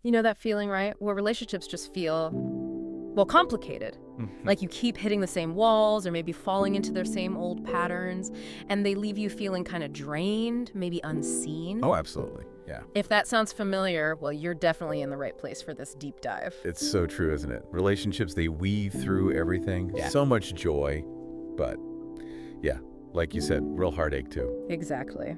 You know that feeling, right? Where relationships just feel, well, complicated. Like you keep hitting the same walls or maybe falling into their same old patterns, and they leave you feeling kind of drained, maybe unseen. Oh, absolutely. Yeah. If that sounds familiar, well, you're definitely in the right place for this deep dive. It's so true, isn't it? Relationships, they weave through everything. Yeah. So much joy. But yeah, like you said, real heartache too. Exactly.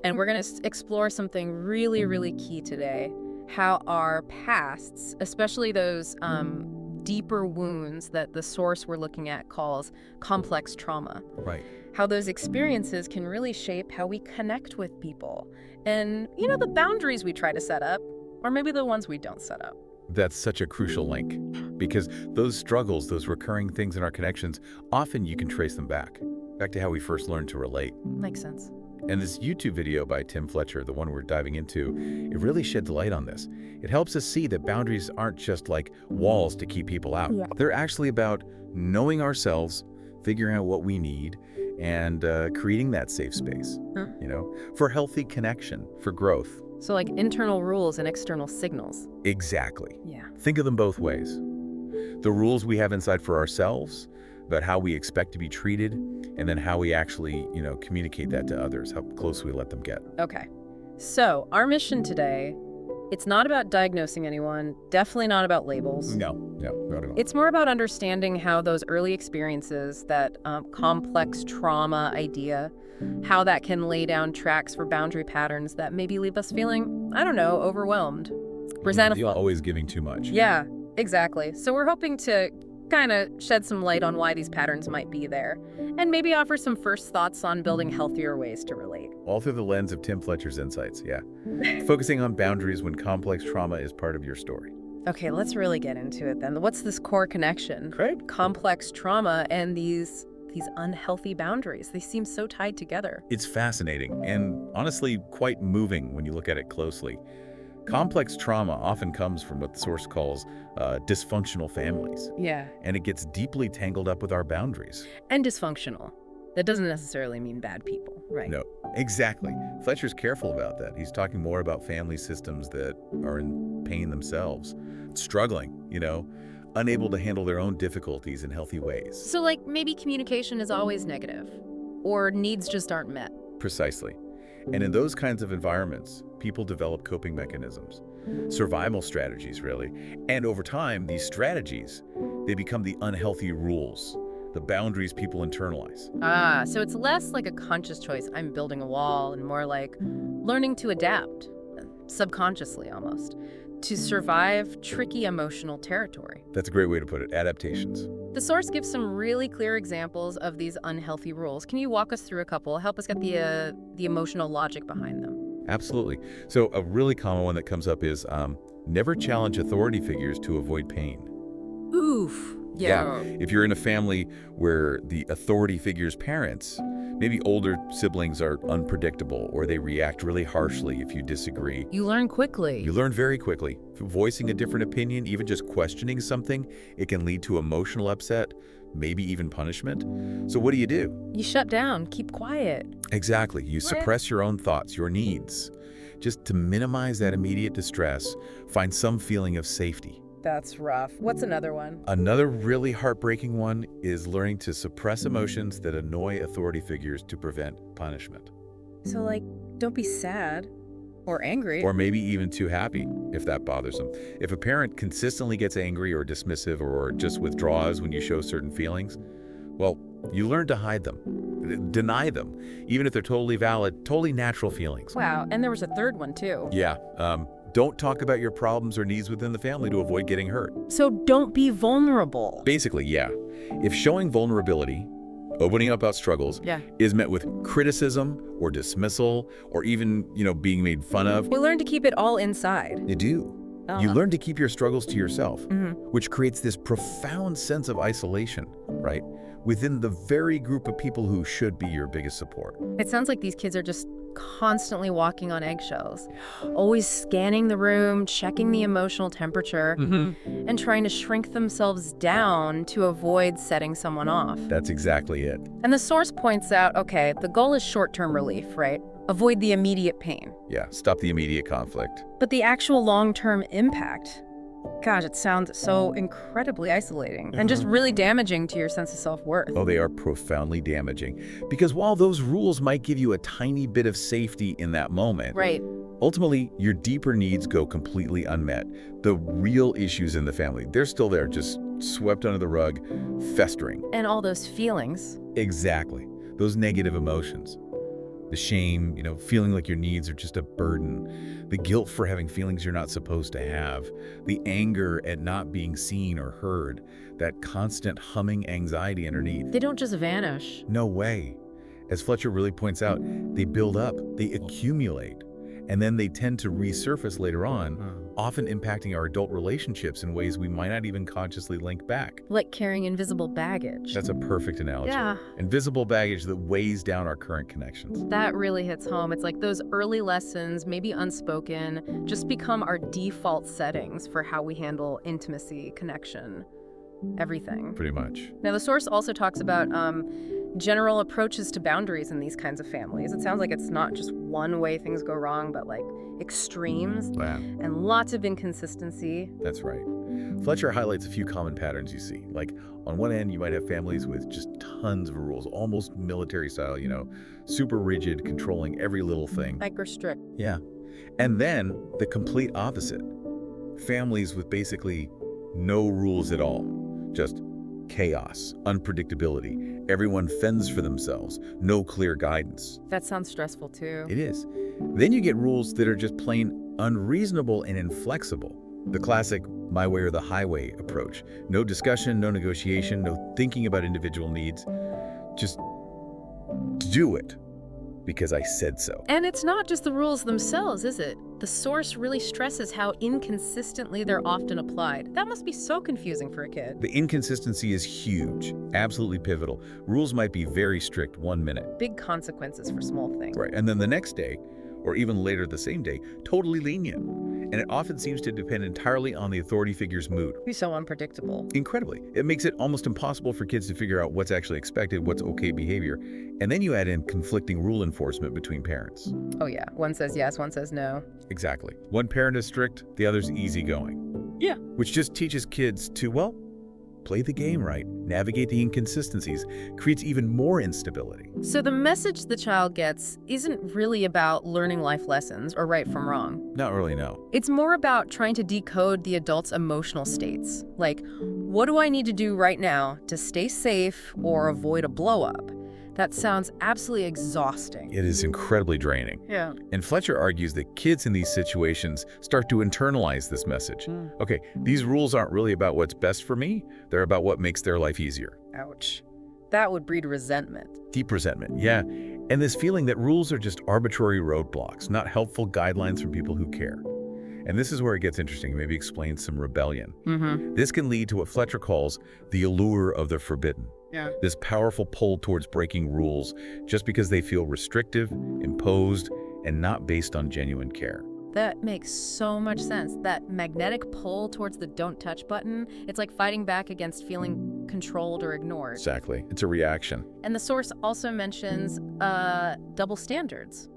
And we're going to explore something really, really key today. How our pasts, especially those deeper wounds that the source we're looking at calls complex trauma. Right. How those experiences can really shape how we connect with people. And, you know, the boundaries we try to set up, or maybe the ones we don't set up. That's such a crucial link because those struggles, those recurring things in our connections, often you can trace them back to how we first learned to relate. Makes sense. And this YouTube video by Fletcher, the one we're diving into, it really sheds light on this. It helps us see that boundaries aren't just like walls to keep people out. Yeah. They're actually about knowing ourselves, figuring out what we need, and creating that safe space, you know, for healthy connection, for growth. So like internal rules and external signals. Exactly. Yeah. Think of them both ways. The rules we have inside for ourselves, about how we expect to be treated, and then how we actually, you know, communicate that to others, how close we let them get. Okay. So our mission today, it's not about diagnosing anyone, definitely not about labels. No, not at all. It's more about understanding how those early experiences, that complex trauma idea, how that can lay down tracks for boundary patterns that maybe leave us feeling, I don't know, overwhelmed, resentful. You're always giving too much. Yeah, exactly. So we're hoping to kind of shed some light on why these patterns might be there, and maybe offer some first thoughts on building healthier ways to relate. All through the lens of Fletcher's insights, yeah. Focusing on boundaries when complex trauma is part of your story. Okay, let's really get into it then. What's this core connection? Great. Complex trauma and these unhealthy boundaries. They seem so tied together. It's fascinating and honestly quite moving when you look at it closely. Complex trauma often comes from what the source calls dysfunctional families. Yeah. And it gets deeply tangled up with our boundaries. And dysfunctional. That doesn't necessarily mean bad people, right? No, exactly. Fletcher's careful about that. He's talking more about family systems that are in pain themselves, struggling, you know, unable to handle their own difficulties in healthy ways. So like maybe communication is always negative, or needs just aren't met. Precisely. And in those kinds of environments, people develop coping mechanisms, survival strategies, really. And over time, these strategies, they become the unhealthy rules, the boundaries people internalize. Ah, so it's less like a conscious choice, I'm building a wall, and more like learning to adapt, subconsciously almost, to survive tricky emotional territory. That's a great way to put it, adaptations. The source gives some really clear examples of these unhealthy rules. Can you walk us through a couple? Help us get the emotional logic behind them. Absolutely. So a really common one that comes up is never challenge authority figures to avoid pain. Oof. Yeah. If you're in a family where the authority figure's parents, maybe older siblings are unpredictable or they react really harshly if you disagree. You learn quickly. You learn very quickly. Voicing a different opinion, even just questioning something, it can lead to emotional upset, maybe even punishment. So what do? You shut down, keep quiet. Exactly. You suppress your own thoughts, your needs. Just to minimize that immediate distress, find some feeling of safety. That's rough. What's another one? Another really heartbreaking one is learning to suppress emotions that annoy authority figures to prevent punishment. So like, don't be sad or angry. Or maybe even too happy, if that bothers them. If a parent consistently gets angry or dismissive or just withdraws when you show certain feelings, well, you learn to hide them, deny them, even if they're totally valid, totally natural feelings. Wow, and there was a third one too. Yeah, don't talk about your problems or needs within the family to avoid getting hurt. So don't be vulnerable. Basically, yeah. If showing vulnerability, opening up about struggles, is met with criticism or dismissal or even, being made fun of. We learn to keep it all inside. You do. You learn to keep your struggles to yourself, which creates this profound sense of isolation, right? Within the very group of people who should be your biggest support. It sounds like these kids are just constantly walking on eggshells, always scanning the room, checking the emotional temperature, and trying to shrink themselves down to avoid setting someone off. That's exactly it. And the source points out, okay, the goal is short-term relief, right? avoid the immediate pain. Yeah, stop the immediate conflict. But the actual long-term impact, gosh, it sounds so incredibly isolating and just really damaging to your sense of self-worth. Oh, they are profoundly damaging. Because while those rules might give you a tiny bit of safety in that moment, Right. ultimately, your deeper needs go completely unmet. The real issues in the family, they're still there, just swept under the rug, festering. And all those feelings. Exactly. Those negative emotions. The shame, feeling like your needs are just a burden. The guilt for having feelings you're not supposed to have. The anger at not being seen or heard. That constant humming anxiety underneath. They don't just vanish. No way. As Fletcher really points out, they build up, they accumulate, and then they tend to resurface later on, often impacting our adult relationships in ways we might not even consciously link back. Like carrying invisible baggage. That's a perfect analogy. Yeah. Invisible baggage that weighs down our current connections. That really hits home. It's like those early lessons, maybe unspoken, just become our default settings for how we handle intimacy, connection, everything. Pretty much. Now, the source also talks about general approaches to boundaries in these kinds of families. It sounds like it's not just one way things go wrong, but like extremes and lots of inconsistency. That's right. Fletcher highlights a few common patterns you see. Like, on one end, you might have families with just tons of rules, almost military style, super rigid, controlling every little thing. Micro-strict. Yeah. And then the complete opposite. Families with basically no rules at all. Just chaos, unpredictability. Everyone fends for themselves. No clear guidance. That sounds stressful too. It is. Then you get rules that are just plain unreasonable and inflexible. The classic my way or the highway approach. No discussion, no negotiation, no thinking about individual needs. Just do it because I said so. And it's not just the rules themselves, is it? The source really stresses how inconsistently they're often applied. That must be so confusing for a kid. The inconsistency is huge, absolutely pivotal. Rules might be very strict one minute. Big consequences for small things. Right, and then the next day, or even later the same day, totally lenient. And it often seems to depend entirely on the authority figure's mood. Be so unpredictable. Incredibly. It makes it almost impossible for kids to figure out what's actually expected, what's okay behavior. And then you add in conflicting rule enforcement between parents. Oh yeah, one says yes, one says no. Exactly. One parent is strict, the other's easygoing. Yeah. Which just teaches kids to, well, play the game right, navigate the inconsistencies, creates even more instability. So the message the child gets isn't really about learning life lessons or right from wrong. Not really, no. It's more about trying to decode the adult's emotional states. Like, what do I need to do right now to stay safe or avoid a blow-up? That sounds absolutely exhausting. It is incredibly draining. Yeah. And Fletcher argues that kids in these situations start to internalize this message. Okay, these rules aren't really about what's best for me. They're about what makes their life easier. Ouch. That would breed resentment. Deep resentment, yeah. And this feeling that rules are just arbitrary roadblocks, not helpful guidelines from people who care. And this is where it gets interesting, maybe explain some rebellion. This can lead to what Fletcher calls the allure of the forbidden. Yeah. This powerful pull towards breaking rules just because they feel restrictive, imposed, and not based on genuine care. That makes so much sense. That magnetic pull towards the don't touch button, it's like fighting back against feeling controlled or ignored. Exactly. It's a reaction. And the source also mentions double standards,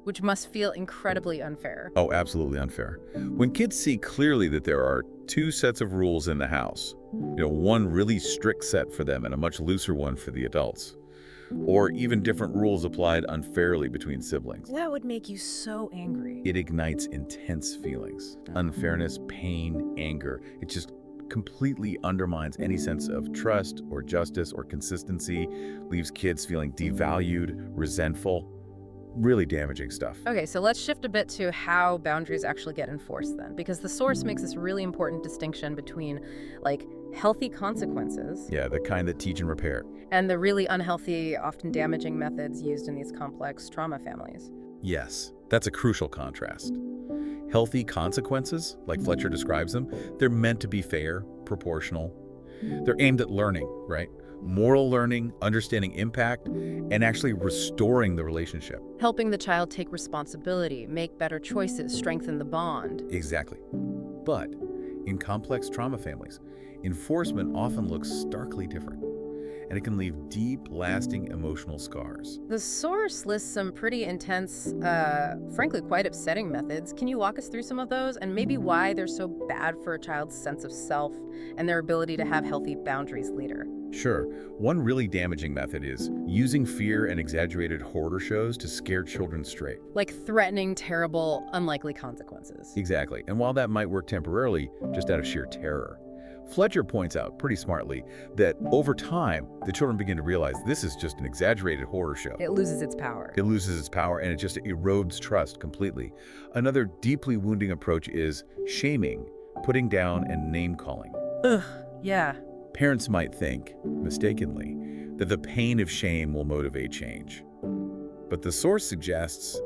which must feel incredibly unfair. Oh, absolutely unfair. When kids see clearly that there are two sets of rules in the house, one really strict set for them and a much looser one for the adults, or even different rules applied unfairly between siblings. That would make you so angry. It ignites intense feelings, unfairness, pain, anger. It just completely undermines any sense of trust or justice or consistency, leaves kids feeling devalued, resentful. Really damaging stuff. Okay, so let's shift a bit to how boundaries actually get enforced then, because the source makes this really important distinction between, like, healthy consequences. Yeah, the kind that teach and repair. And the really unhealthy, often damaging methods used in these complex trauma families. Yes, that's a crucial contrast. Healthy consequences, like Fletcher describes them, they're meant to be fair, proportional. They're aimed at learning, right? Moral learning, understanding impact, and actually restoring the relationship. Helping the child take responsibility, make better choices, strengthen the bond. Exactly. But in complex trauma families, enforcement often looks starkly different. and it can leave deep, lasting emotional scars. The source lists some pretty intense, frankly, quite upsetting methods. Can you walk us through some of those and maybe why they're so bad for a child's sense of self and their ability to have healthy boundaries later? Sure, one really damaging method is using fear and exaggerated horror shows to scare children straight. Like threatening terrible, unlikely consequences. Exactly, and while that might work temporarily, just out of sheer terror, Fletcher points out pretty smartly that over time, the children begin to realize this is just an exaggerated horror show. It loses its power. It loses its power and it just erodes trust completely. Another deeply wounding approach is shaming, putting down, and name-calling. Ugh, yeah. Parents might think, mistakenly, that the pain of shame will motivate change. But the source suggests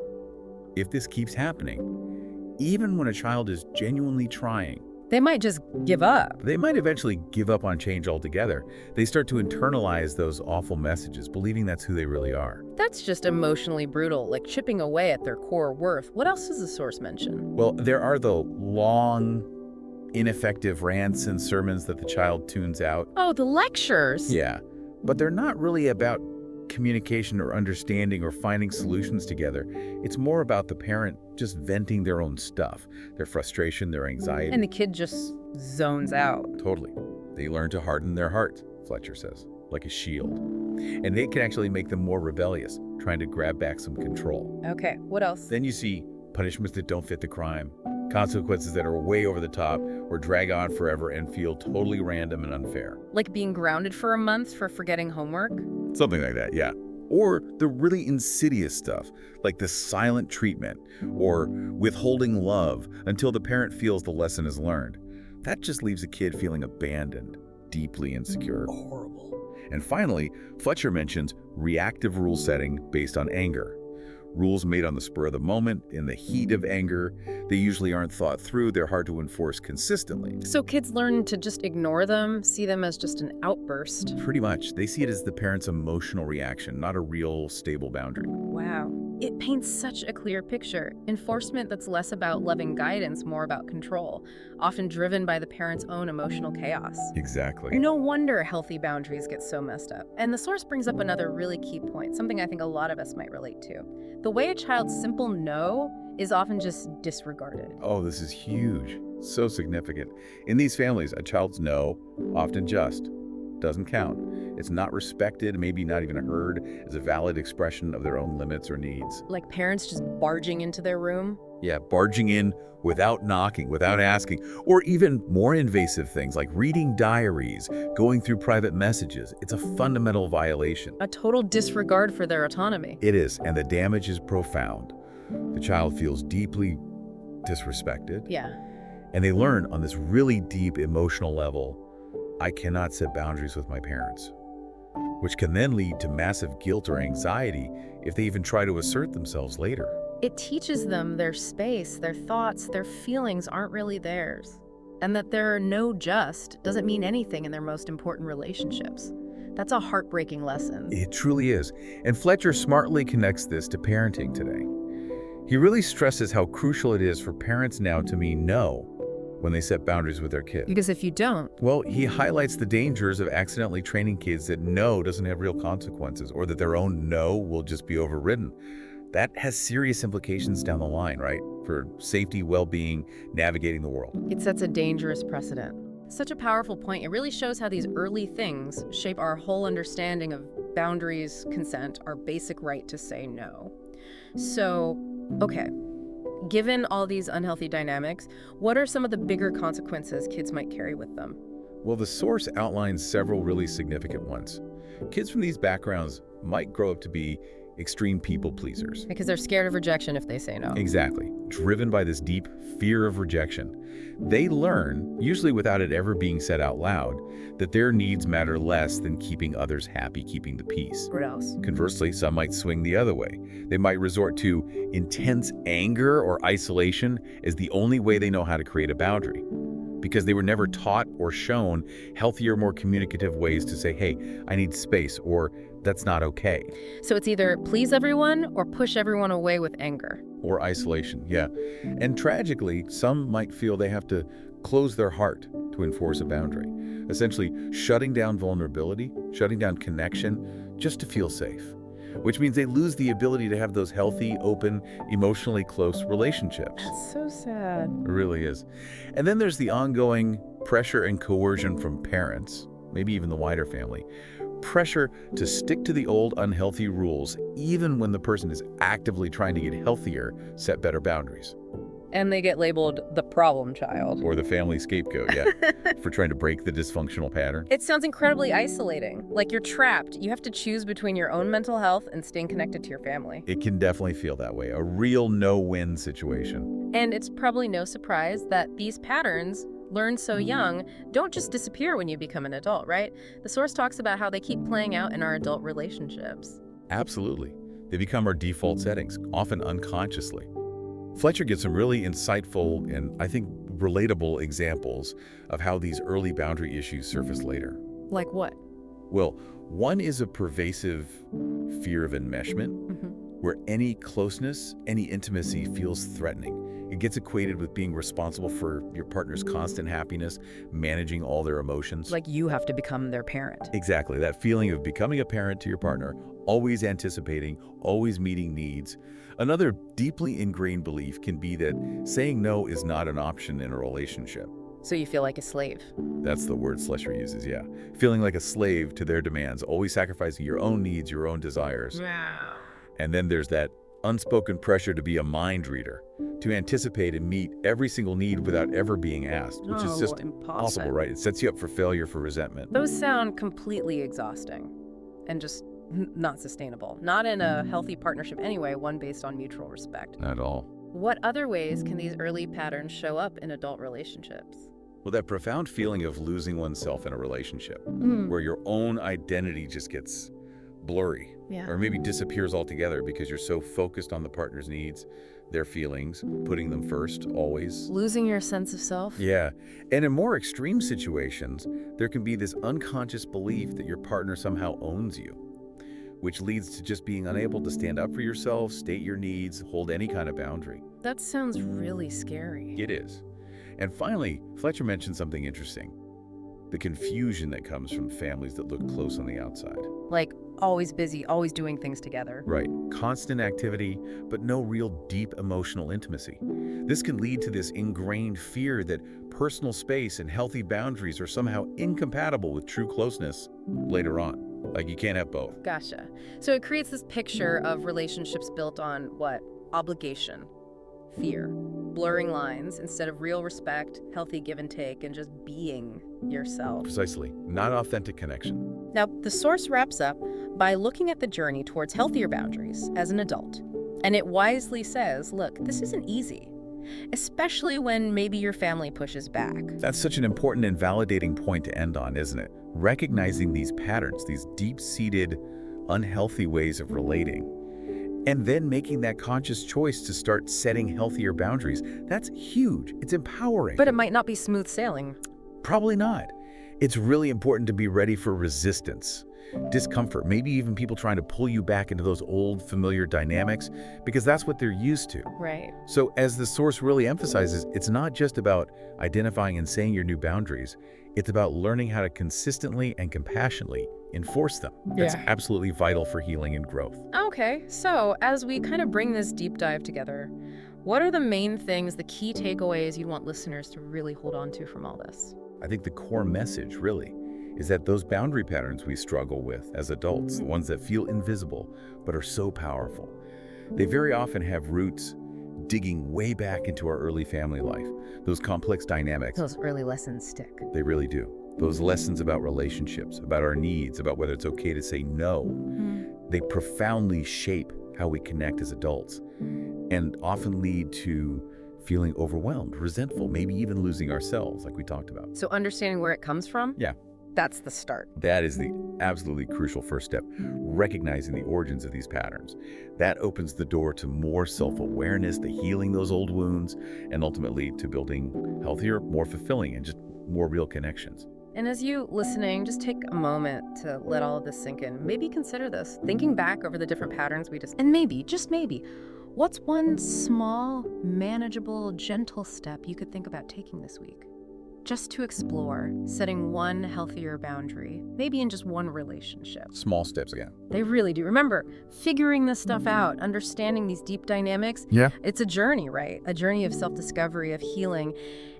if this keeps happening, even when a child is genuinely trying, They might just give up. they might eventually give up on change altogether. They start to internalize those awful messages, believing that's who they really are. That's just emotionally brutal, like chipping away at their core worth. What else does the source mention? Well, there are the long, ineffective rants and sermons that the child tunes out. Oh, the lectures. Yeah, but they're not really about communication or understanding or finding solutions together. It's more about the parent just venting their own stuff, their frustration, their anxiety. And the kid just zones out. Totally. They learn to harden their heart, Fletcher says, like a shield. And they can actually make them more rebellious, trying to grab back some control. Okay, what else? Then you see punishments that don't fit the crime, consequences that are way over the top or drag on forever and feel totally random and unfair. Like being grounded for a month for forgetting homework? Something like that, yeah. Or the really insidious stuff, like the silent treatment or withholding love until the parent feels the lesson is learned. That just leaves a kid feeling abandoned, deeply insecure. Horrible. And finally, Fletcher mentions reactive rule setting based on anger. Rules made on the spur of the moment, in the heat of anger. They usually aren't thought through. They're hard to enforce consistently. So kids learn to just ignore them, see them as just an outburst. Pretty much. They see it as the parent's emotional reaction, not a real, stable boundary. Wow. It paints such a clear picture. Enforcement that's less about loving guidance, more about control, often driven by the parent's own emotional chaos. Exactly. No wonder healthy boundaries get so messed up. And the source brings up another really key point, something I think a lot of us might relate to. The way a child's simple no is often just disregarded. Oh, this is huge. So significant. In these families, a child's no, often just, doesn't count. It's not respected, maybe not even heard as a valid expression of their own limits or needs. Like parents just barging into their room. Yeah, barging in without knocking, without asking, or even more invasive things like reading diaries, going through private messages. It's a fundamental violation. A total disregard for their autonomy. It is, and the damage is profound. The child feels deeply disrespected, Yeah. and they learn on this really deep emotional level, I cannot set boundaries with my parents, which can then lead to massive guilt or anxiety if they even try to assert themselves later. It teaches them their space, their thoughts, their feelings aren't really theirs. And that their no just doesn't mean anything in their most important relationships. That's a heartbreaking lesson. It truly is. And Fletcher smartly connects this to parenting today. He really stresses how crucial it is for parents now to mean no when they set boundaries with their kids. Because if you don't, Well, he highlights the dangers of accidentally training kids that no doesn't have real consequences, or that their own no will just be overridden. That has serious implications down the line, right? For safety, well-being, navigating the world. it sets a dangerous precedent. Such a powerful point. It really shows how these early things shape our whole understanding of boundaries, consent, our basic right to say no. So, okay, given all these unhealthy dynamics, what are some of the bigger consequences kids might carry with them? Well, the source outlines several really significant ones. Kids from these backgrounds might grow up to be extreme people pleasers. Because they're scared of rejection if they say no. Exactly. Driven by this deep fear of rejection. They learn, usually without it ever being said out loud, that their needs matter less than keeping others happy, keeping the peace. What else? Conversely, some might swing the other way. They might resort to intense anger or isolation as the only way they know how to create a boundary, because they were never taught or shown healthier, more communicative ways to say, hey, I need space, or that's not okay. So it's either please everyone or push everyone away with anger. Or isolation, yeah. And tragically, some might feel they have to close their heart to enforce a boundary. essentially shutting down vulnerability, shutting down connection, just to feel safe. Which means they lose the ability to have those healthy, open, emotionally close relationships. That's so sad. It really is. And then there's the ongoing pressure and coercion from parents, maybe even the wider family. Pressure to stick to the old unhealthy rules, even when the person is actively trying to get healthier, set better boundaries. And they get labeled the problem child. Or the family scapegoat, yeah, for trying to break the dysfunctional pattern. It sounds incredibly isolating. Like you're trapped. You have to choose between your own mental health and staying connected to your family. It can definitely feel that way, a real no-win situation. And it's probably no surprise that these patterns, learned so young, don't just disappear when you become an adult, right? The source talks about how they keep playing out in our adult relationships. Absolutely. They become our default settings, often unconsciously. Fletcher gives some really insightful and, I think, relatable examples of how these early boundary issues surface later. Like what? Well, one is a pervasive fear of enmeshment, where any closeness, any intimacy feels threatening. It gets equated with being responsible for your partner's constant happiness, managing all their emotions. Like you have to become their parent. Exactly, that feeling of becoming a parent to your partner, always anticipating, always meeting needs. Another deeply ingrained belief can be that saying no is not an option in a relationship. So you feel like a slave. That's the word Fletcher uses, yeah. Feeling like a slave to their demands, always sacrificing your own needs, your own desires. And then there's that unspoken pressure to be a mind reader, to anticipate and meet every single need without ever being asked, which is just impossible, right? It sets you up for failure, for resentment. Those sound completely exhausting and just not sustainable. Not in a healthy partnership anyway, one based on mutual respect. Not at all. What other ways can these early patterns show up in adult relationships? Well, that profound feeling of losing oneself in a relationship, where your own identity just gets blurry, or maybe disappears altogether because you're so focused on the partner's needs, their feelings, putting them first, always. Losing your sense of self? Yeah. And in more extreme situations, there can be this unconscious belief that your partner somehow owns you, which leads to just being unable to stand up for yourself, state your needs, hold any kind of boundary. That sounds really scary. It is. And finally, Fletcher mentioned something interesting. The confusion that comes from families that look close on the outside. Like always busy, always doing things together. Right. Constant activity, but no real deep emotional intimacy. This can lead to this ingrained fear that personal space and healthy boundaries are somehow incompatible with true closeness later on. Like you can't have both. Gotcha. So it creates this picture of relationships built on what? Obligation, fear, blurring lines instead of real respect, healthy give and take, and just being yourself. Precisely. Not authentic connection. Now, the source wraps up by looking at the journey towards healthier boundaries as an adult. And it wisely says, look, this isn't easy, especially when maybe your family pushes back. That's such an important and validating point to end on, isn't it? Recognizing these patterns, these deep-seated, unhealthy ways of relating, and then making that conscious choice to start setting healthier boundaries. That's huge. It's empowering. But it might not be smooth sailing. Probably not. It's really important to be ready for resistance, discomfort, maybe even people trying to pull you back into those old familiar dynamics, because that's what they're used to. Right. So as the source really emphasizes, it's not just about identifying and saying your new boundaries. It's about learning how to consistently and compassionately enforce them. That's absolutely vital for healing and growth. Okay, so as we kind of bring this deep dive together, what are the main things, the key takeaways you want listeners to really hold on to from all this? I think the core message, really, is that those boundary patterns we struggle with as adults, the ones that feel invisible but are so powerful, they very often have roots digging way back into our early family life. Those complex dynamics. Those early lessons stick. They really do. Those lessons about relationships, about our needs, about whether it's okay to say no, they profoundly shape how we connect as adults and often lead to feeling overwhelmed, resentful, maybe even losing ourselves, like we talked about. So understanding where it comes from? Yeah. That's the start. That is the absolutely crucial first step, recognizing the origins of these patterns. That opens the door to more self-awareness, to healing those old wounds, and ultimately to building healthier, more fulfilling, and just more real connections. And as you listening, just take a moment to let all of this sink in. Maybe consider this, thinking back over the different patterns we and maybe, just maybe, what's one small, manageable, gentle step you could think about taking this week? just to explore setting one healthier boundary, maybe in just one relationship. Small steps again. They really do. Remember, figuring this stuff out, understanding these deep dynamics, Yeah. it's a journey, right? A journey of self-discovery, of healing.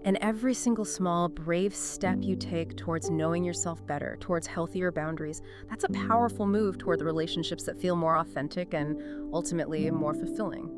And every single small, brave step you take towards knowing yourself better, towards healthier boundaries, that's a powerful move toward the relationships that feel more authentic and ultimately more fulfilling.